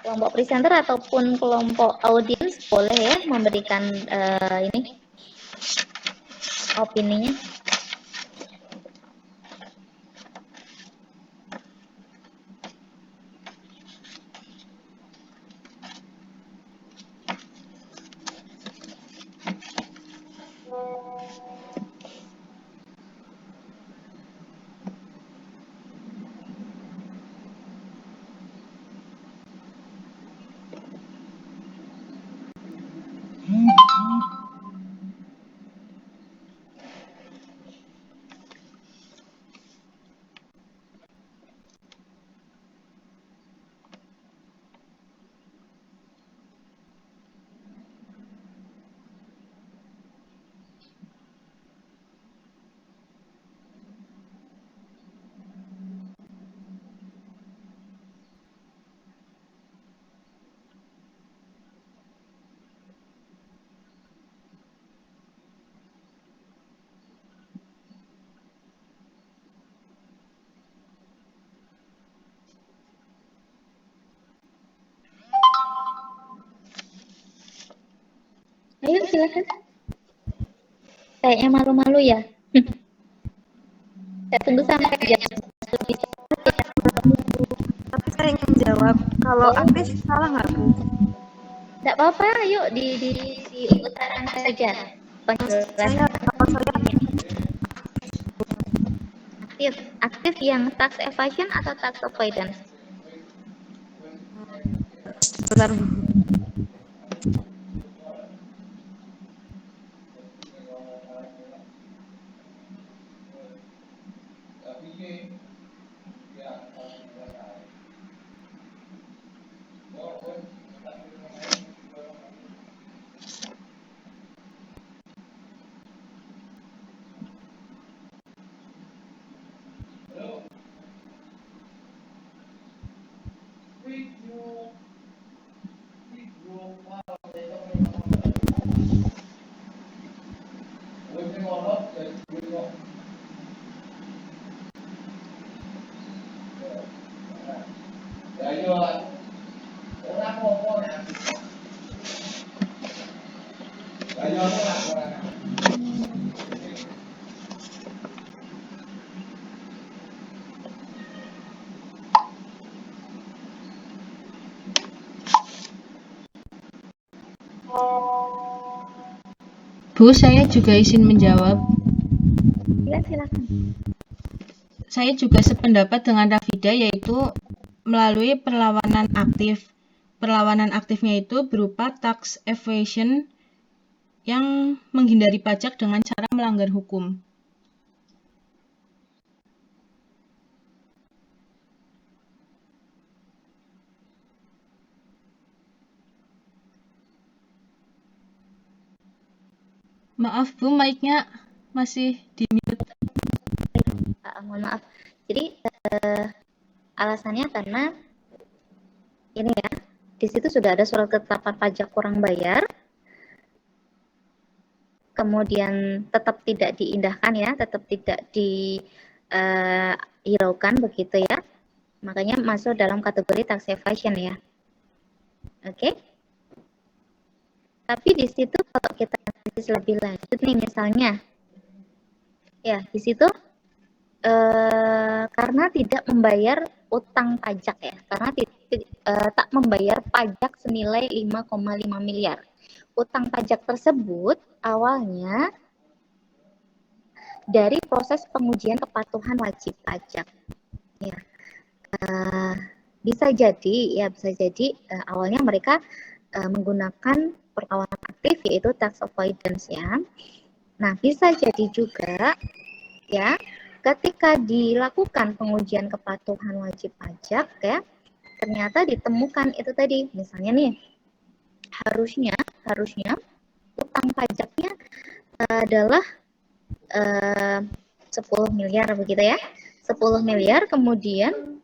Kelompok presenter ataupun kelompok audiens boleh ya memberikan ini opininya. Ayo silakan. Kayaknya malu-malu ya. Saya tunggu sampai jam 11 lebih. Tapi saya ingin menjawab, kalau Boleh. aktif salah nggak Bu? Tidak apa-apa, yuk diutarakan saja Saya kalau saya aktif yang tax evasion atau tax avoidance. sebentar Bu. Bu, saya juga izin menjawab. Silakan. Saya juga sependapat dengan Rafida, yaitu melalui perlawanan aktif. Perlawanan aktifnya itu berupa tax evasion yang menghindari pajak dengan cara melanggar hukum. Maaf Bu, mic-nya masih di mute. Mohon maaf. Jadi alasannya karena ini ya, di situ sudah ada surat ketetapan pajak kurang bayar, kemudian tetap tidak diindahkan ya, tetap tidak dihiraukan begitu ya. Makanya masuk dalam kategori tax evasion ya. Oke. Tapi di situ kalau kita analisis lebih lanjut nih misalnya, ya di situ karena tidak membayar utang pajak ya, karena tak membayar pajak senilai 5,5 miliar. Utang pajak tersebut awalnya dari proses pengujian kepatuhan wajib pajak. Ya, bisa jadi awalnya mereka menggunakan perlawanan aktif yaitu tax avoidance ya. Nah, bisa jadi juga ya ketika dilakukan pengujian kepatuhan wajib pajak ya, ternyata ditemukan itu tadi, misalnya nih harusnya utang pajaknya adalah 10 miliar begitu ya. 10 miliar kemudian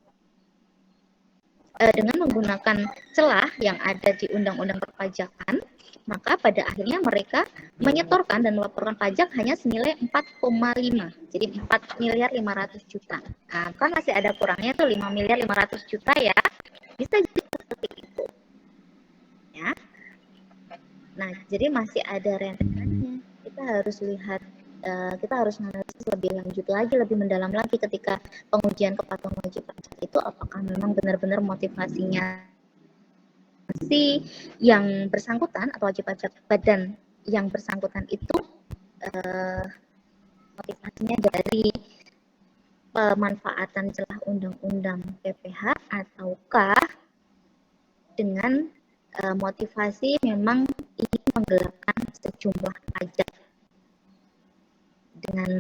dengan menggunakan celah yang ada di Undang-Undang Perpajakan, maka pada akhirnya mereka menyetorkan dan melaporkan pajak hanya senilai 4,5. Jadi 4 miliar 500 juta. Nah, kan masih ada kurangnya tuh 5 miliar 500 juta ya. Bisa jadi seperti itu. Ya. Nah, jadi masih ada rentetannya. Kita harus lihat, kita harus menganalisis lebih lanjut lagi, lebih mendalam lagi ketika pengujian kepatuhan wajib pajak itu apakah memang benar-benar motivasinya si yang bersangkutan atau wajib pajak badan yang bersangkutan itu motivasinya dari pemanfaatan celah undang-undang PPH ataukah dengan motivasi memang ingin menggelapkan sejumlah pajak dengan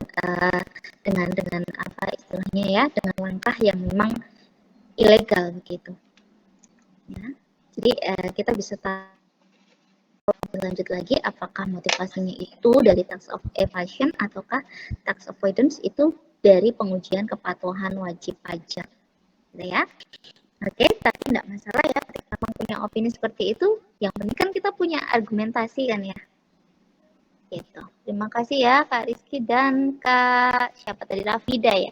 apa istilahnya ya, dengan langkah yang memang ilegal begitu ya. Jadi kita bisa tahu lebih lanjut lagi apakah motivasinya itu dari tax evasion ataukah tax avoidance itu dari pengujian kepatuhan wajib pajak gitu ya. Oke, tapi tidak masalah ya ketika punya opini seperti itu, yang penting kan kita punya argumentasi kan ya. Gitu. Terima kasih ya Kak Rizky dan Kak siapa tadi, Rafida ya.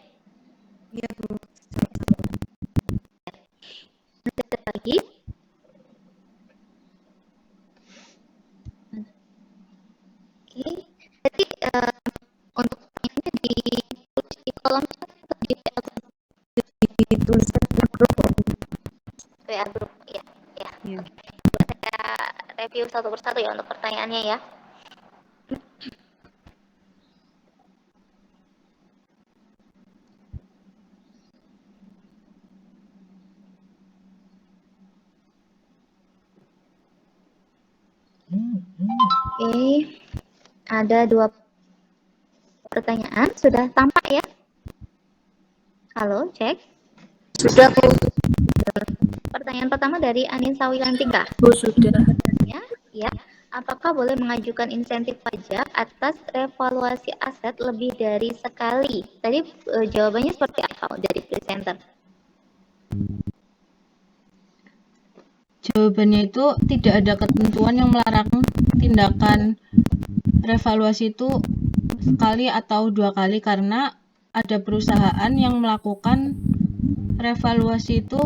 Iya Bu. Ada lagi? Oke. Jadi untuk pertanyaannya di kolom chat dituliskan di grup ya, Bu. WA group, ya, ya. Iya. Coba saya review satu persatu ya untuk pertanyaannya ya. Oke, ada 2 pertanyaan, sudah tampak ya? Halo, cek. Sudah, Bu. Pertanyaan pertama dari Anissa Wilantika. Bu, sudah. Ya, apakah boleh mengajukan insentif pajak atas revaluasi aset lebih dari sekali? Tadi jawabannya seperti apa dari presenter? Jawabannya itu tidak ada ketentuan yang melarang tindakan revaluasi itu sekali atau 2 kali, karena ada perusahaan yang melakukan revaluasi itu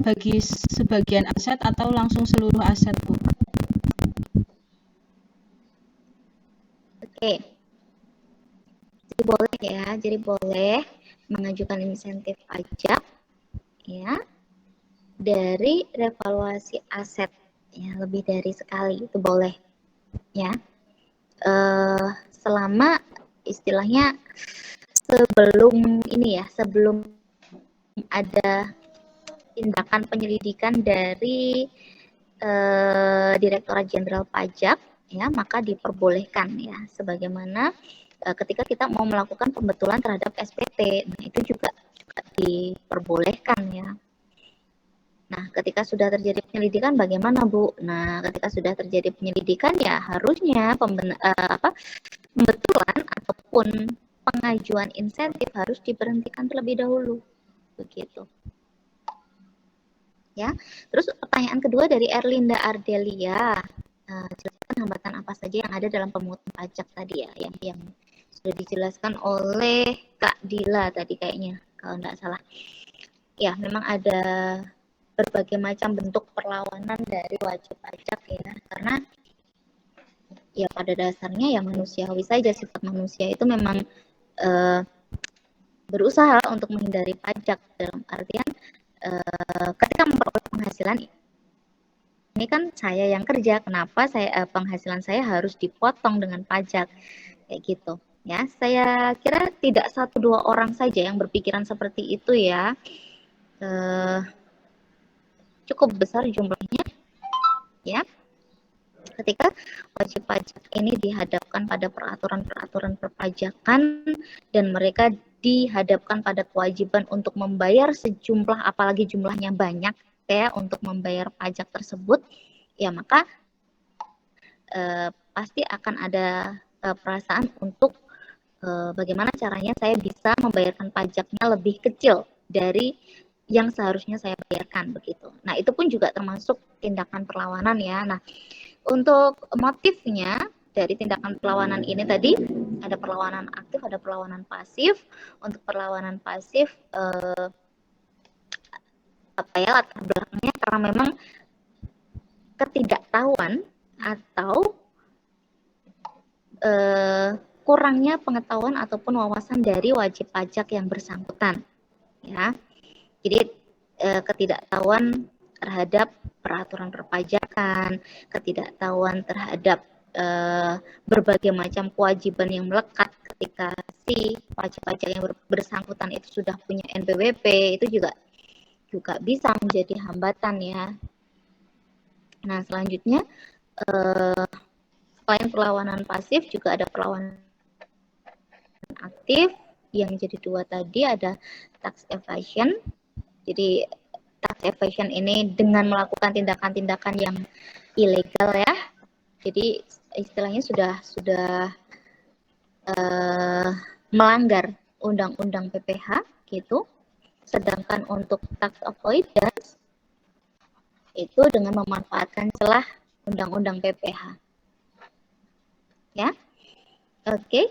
bagi sebagian aset atau langsung seluruh aset, Bu. Oke. Jadi boleh mengajukan insentif pajak ya dari revaluasi aset ya lebih dari sekali, itu boleh ya. Selama istilahnya sebelum ada tindakan penyelidikan dari Direktorat Jenderal Pajak ya, maka diperbolehkan ya, sebagaimana ketika kita mau melakukan pembetulan terhadap SPT, nah itu juga diperbolehkan ya. Nah, ketika sudah terjadi penyelidikan bagaimana, Bu? Nah, ketika sudah terjadi penyelidikan ya harusnya pembetulan ataupun pengajuan insentif harus diberhentikan terlebih dahulu. Begitu. Ya. Terus pertanyaan kedua dari Erlinda Ardelia. Jelaskan hambatan apa saja yang ada dalam pemungutan pajak tadi ya, yang sudah dijelaskan oleh Kak Dila tadi kayaknya, kalau tidak salah. Ya, memang ada berbagai macam bentuk perlawanan dari wajib pajak ya, karena ya pada dasarnya ya manusiawi saja, sifat manusia itu memang berusaha untuk menghindari pajak, dalam artian ketika memperoleh penghasilan ini kan saya yang kerja, kenapa penghasilan saya harus dipotong dengan pajak kayak gitu ya. Saya kira tidak 1-2 orang saja yang berpikiran seperti itu ya, cukup besar jumlahnya ya. Ketika wajib pajak ini dihadapkan pada peraturan-peraturan perpajakan dan mereka dihadapkan pada kewajiban untuk membayar sejumlah, apalagi jumlahnya banyak ya, untuk membayar pajak tersebut, ya maka pasti akan ada perasaan untuk bagaimana caranya saya bisa membayarkan pajaknya lebih kecil dari yang seharusnya saya bayarkan begitu. Nah, itu pun juga termasuk tindakan perlawanan ya. Nah, untuk motifnya dari tindakan perlawanan ini tadi ada perlawanan aktif, ada perlawanan pasif. Untuk perlawanan pasif latar belakangnya karena memang ketidaktahuan atau kurangnya pengetahuan ataupun wawasan dari wajib pajak yang bersangkutan ya. Jadi ketidaktahuan terhadap peraturan perpajakan, ketidaktahuan terhadap berbagai macam kewajiban yang melekat ketika si wajib pajak yang bersangkutan itu sudah punya NPWP, itu juga bisa menjadi hambatan ya. Nah, selanjutnya selain perlawanan pasif juga ada perlawanan aktif yang jadi 2 tadi, ada tax evasion. Jadi tax evasion ini dengan melakukan tindakan-tindakan yang ilegal ya. Jadi istilahnya sudah melanggar undang-undang PPH gitu. Sedangkan untuk tax avoidance itu dengan memanfaatkan celah undang-undang PPH. Ya. Oke.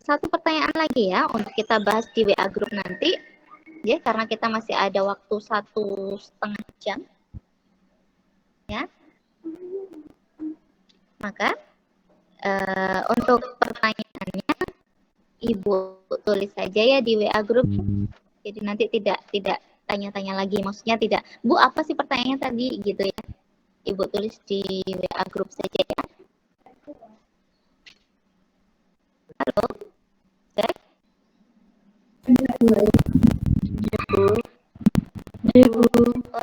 Satu pertanyaan lagi ya untuk kita bahas di WA group nanti ya, karena kita masih ada waktu 1,5 jam ya. Maka untuk pertanyaannya Ibu tulis saja ya di WA grup. Jadi nanti tidak tanya-tanya lagi. Maksudnya tidak, Bu apa sih pertanyaannya tadi gitu ya. Ibu tulis di WA grup saja ya. Halo. Cek.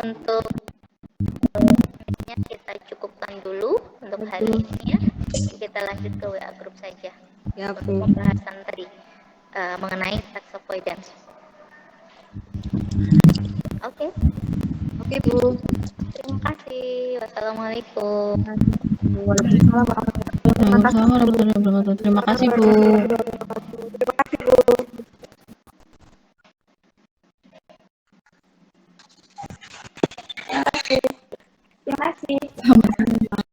Untuk kita cukupkan dulu untuk hari ini ya. Kita lanjut ke WA grup saja. Ya, Untuk Bu. pembahasan tadi mengenai tax avoidance. Oke. Oke, Bu. Terima kasih. Wassalamualaikum. Waalaikumsalam warahmatullahi wabarakatuh. Terima kasih, Bu. Terima kasih, Bu.